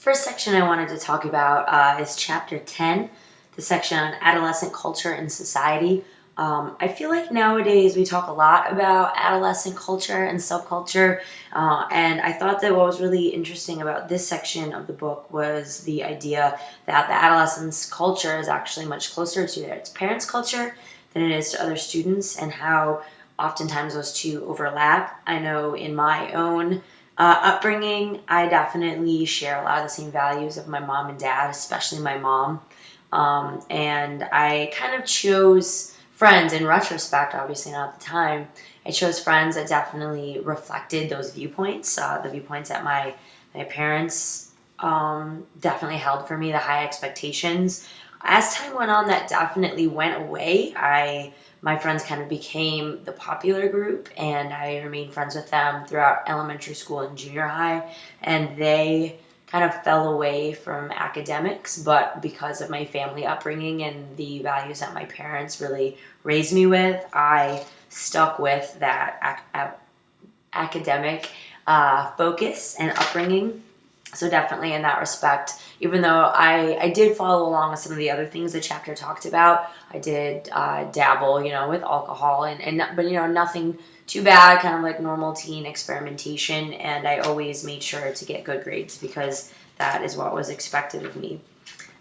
First section I wanted to talk about is chapter 10, the section on adolescent culture and society. I feel like nowadays we talk a lot about adolescent culture and subculture, and I thought that what was really interesting about this section of the book was the idea that the adolescent's culture is actually much closer to its parents' culture than it is to other students, and how oftentimes those two overlap. I know in my own upbringing, I definitely share a lot of the same values of my mom and dad, especially my mom. And I kind of chose friends in retrospect, obviously not at the time. I chose friends that definitely reflected those viewpoints, the viewpoints that my parents definitely held for me, the high expectations. As time went on, that definitely went away. My friends kind of became the popular group, and I remained friends with them throughout elementary school and junior high, and they kind of fell away from academics, but because of my family upbringing and the values that my parents really raised me with, I stuck with that academic focus and upbringing. So definitely in that respect, even though I did follow along with some of the other things the chapter talked about, I did dabble, with alcohol but nothing too bad, kind of like normal teen experimentation. And I always made sure to get good grades because that is what was expected of me.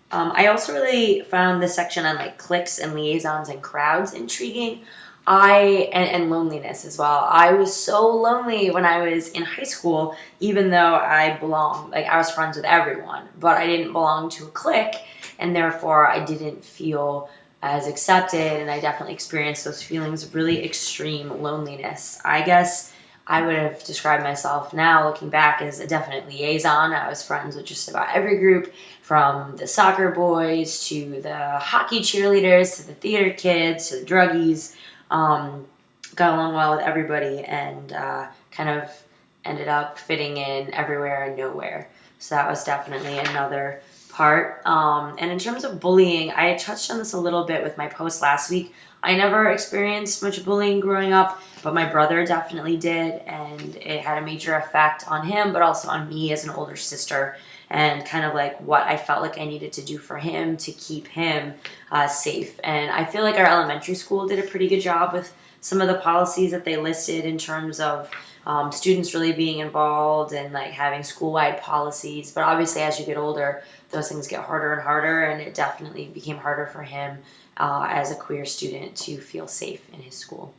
I also really found this section on like cliques and liaisons and crowds intriguing. And loneliness as well. I was so lonely when I was in high school, even though I belonged, like I was friends with everyone, but I didn't belong to a clique, and therefore I didn't feel as accepted, and I definitely experienced those feelings of really extreme loneliness. I guess I would have described myself now, looking back, as a definite liaison. I was friends with just about every group, from the soccer boys to the hockey cheerleaders to the theater kids to the druggies. Got along well with everybody, and kind of ended up fitting in everywhere and nowhere. So that was definitely another part. And in terms of bullying, I had touched on this a little bit with my post last week. I never experienced much bullying growing up, but my brother definitely did, and it had a major effect on him, but also on me as an older sister, and kind of like what I felt like I needed to do for him to keep him safe. And I feel like our elementary school did a pretty good job with some of the policies that they listed in terms of students really being involved and like having school-wide policies. But obviously as you get older, those things get harder and harder, and it definitely became harder for him as a queer student to feel safe in his school.